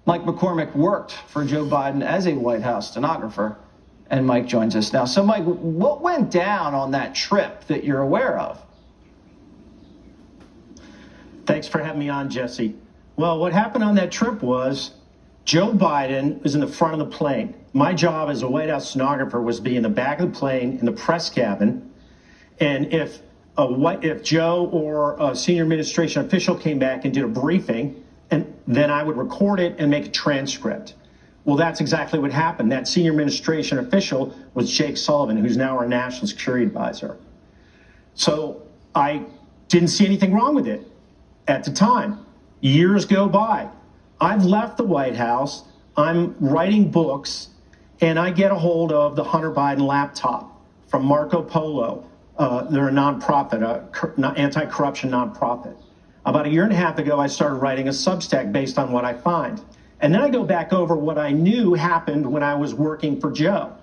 Mike McCormick worked for Joe Biden as a White House stenographer, and Mike joins us now. So, Mike, what went down on that trip that you're aware of? Thanks for having me on, Jesse. Well, what happened on that trip was Joe Biden was in the front of the plane. My job as a White House stenographer was to be in the back of the plane in the press cabin. And if Joe or a senior administration official came back and did a briefing, and then I would record it and make a transcript. Well, that's exactly what happened. That senior administration official was Jake Sullivan, who's now our national security advisor. So I didn't see anything wrong with it at the time. Years go by. I've left the White House. I'm writing books, and I get a hold of the Hunter Biden laptop from Marco Polo. They're a nonprofit, anti-corruption nonprofit. About a year and a half ago, I started writing a Substack based on what I find. And then I go back over what I knew happened when I was working for Joe.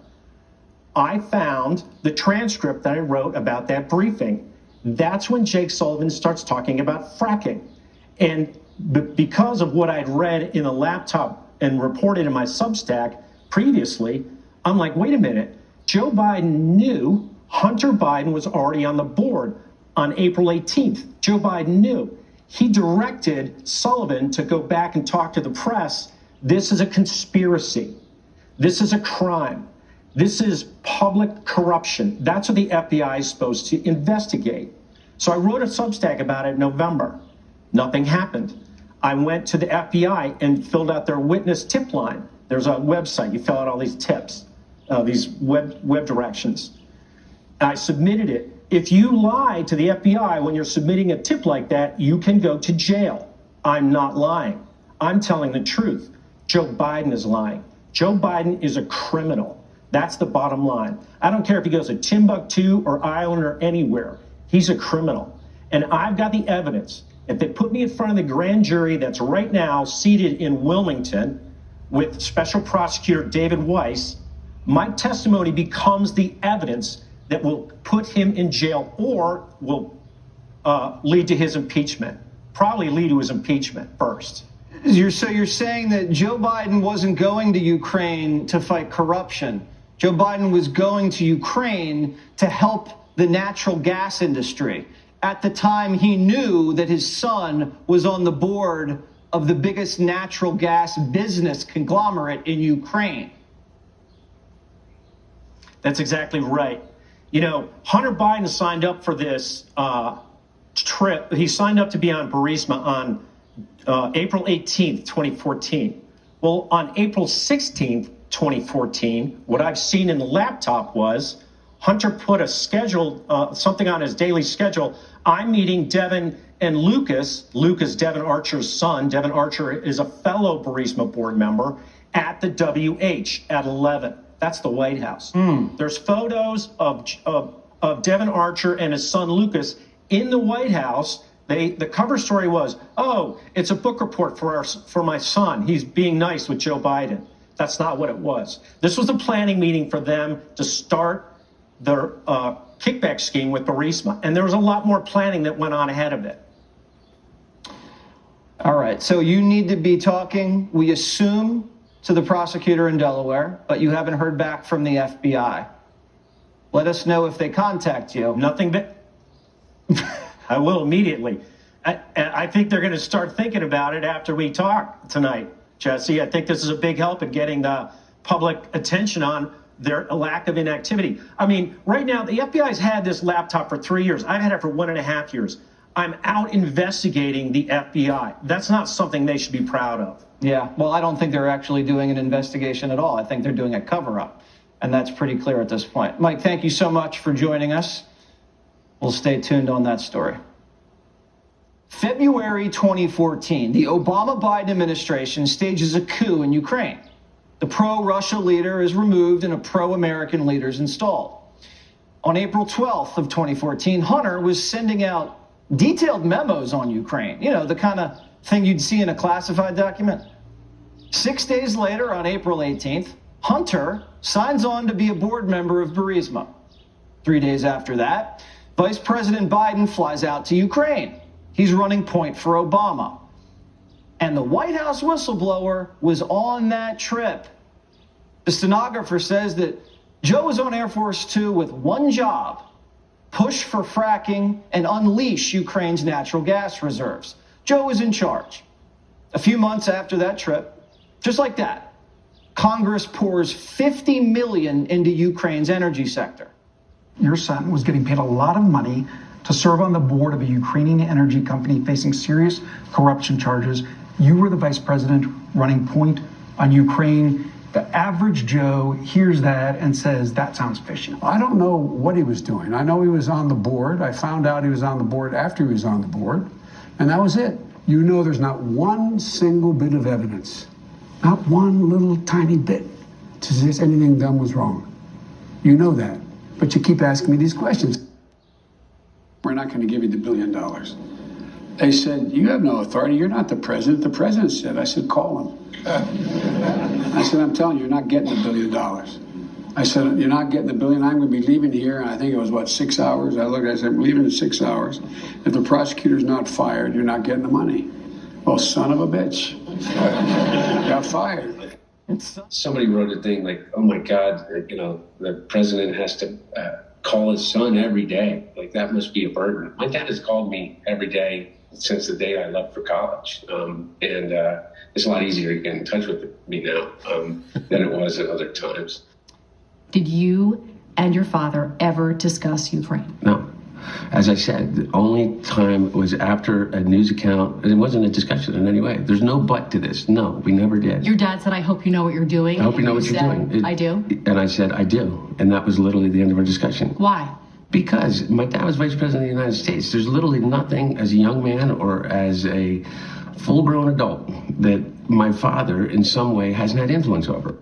I found the transcript that I wrote about that briefing. That's when Jake Sullivan starts talking about fracking. And because of what I'd read in a laptop and reported in my Substack previously, I'm like, wait a minute. Joe Biden knew Hunter Biden was already on the board on April 18th. Joe Biden knew. He directed Sullivan to go back and talk to the press. This is a conspiracy. This is a crime. This is public corruption. That's what the FBI is supposed to investigate. So I wrote a Substack about it in November. Nothing happened. I went to the FBI and filled out their witness tip line. There's a website. You fill out all these tips, these web directions. I submitted it. If you lie to the FBI when you're submitting a tip like that, you can go to jail. I'm not lying. I'm telling the truth. Joe Biden is lying. Joe Biden is a criminal. That's the bottom line. I don't care if he goes to Timbuktu or Ireland or anywhere. He's a criminal. And I've got the evidence. If they put me in front of the grand jury that's right now seated in Wilmington with Special Prosecutor David Weiss, my testimony becomes the evidence that will put him in jail or will lead to his impeachment. Probably lead to his impeachment first. So you're saying that Joe Biden wasn't going to Ukraine to fight corruption. Joe Biden was going to Ukraine to help the natural gas industry. At the time, he knew that his son was on the board of the biggest natural gas business conglomerate in Ukraine. That's exactly right. You know, Hunter Biden signed up for this trip. He signed up to be on Burisma on April 18th, 2014. Well, on April 16th, 2014, what I've seen in the laptop was Hunter put a schedule, something on his daily schedule. I'm meeting Devin and Lucas. Lucas, Devin Archer's son. Devin Archer is a fellow Burisma board member at the WH at 11. That's the White House. There's photos of Devin Archer and his son Lucas in the White House. The cover story was, oh, it's a book report for my son. He's being nice with Joe Biden. That's not what it was. This was a planning meeting for them to start their kickback scheme with Burisma. And there was a lot more planning that went on ahead of it. All right. So you need to be talking, we assume, to the prosecutor in Delaware, but you haven't heard back from the FBI. Let us know if they contact you. Nothing but I will immediately. I think they're going to start thinking about it after we talk tonight, Jesse. I think this is a big help in getting the public attention on their lack of inactivity. I mean, right now, the FBI's had this laptop for 3 years. I've had it for 1.5 years. I'm out investigating the FBI. That's not something they should be proud of. Yeah, well, I don't think they're actually doing an investigation at all. I think they're doing a cover-up, and that's pretty clear at this point. Mike, thank you so much for joining us. We'll stay tuned on that story. February 2014, the Obama-Biden administration stages a coup in Ukraine. The pro-Russia leader is removed and a pro-American leader is installed. On April 12th of 2014, Hunter was sending out detailed memos on Ukraine, you know, the kind of thing you'd see in a classified document. 6 days later, on April 18th, Hunter signs on to be a board member of Burisma. 3 days after that, Vice President Biden flies out to Ukraine. He's running point for Obama. And the White House whistleblower was on that trip. The stenographer says that Joe was on Air Force Two with one job: push for fracking and unleash Ukraine's natural gas reserves. Joe was in charge. A few months after that trip, just like that, Congress pours $50 million into Ukraine's energy sector. Your son was getting paid a lot of money to serve on the board of a Ukrainian energy company facing serious corruption charges. You were the vice president running point on Ukraine. The average Joe hears that and says, that sounds fishy. I don't know what he was doing. I know he was on the board. I found out he was on the board after he was on the board, and that was it. You know, there's not one single bit of evidence, not one little tiny bit, to suggest anything done was wrong. You know that, but you keep asking me these questions. We're not going to give you the $1 billion. They said, you have no authority. You're not the president. The president said. I said, call him. I said, I'm telling you, you're not getting the $1 billion. I said, you're not getting the $1 billion. I'm going to be leaving here. And I think it was, 6 hours? I looked, I said, I'm leaving in 6 hours. If the prosecutor's not fired, you're not getting the money. Well, son of a bitch. Got fired. Somebody wrote a thing like, oh my God, the president has to call his son every day. Like, that must be a burden. My dad has called me every day since the day I left for college. It's a lot easier to get in touch with me now than it was at other times. Did you and your father ever discuss Ukraine? No. As I said, the only time was after a news account. It wasn't a discussion in any way. There's no but to this. No, we never did. Your dad said, I hope you know what you're doing. I hope you know what you're doing. I do. And I said, I do. And that was literally the end of our discussion. Why? Because my dad was vice president of the United States. There's literally nothing as a young man or as a full-grown adult that my father in some way hasn't had influence over.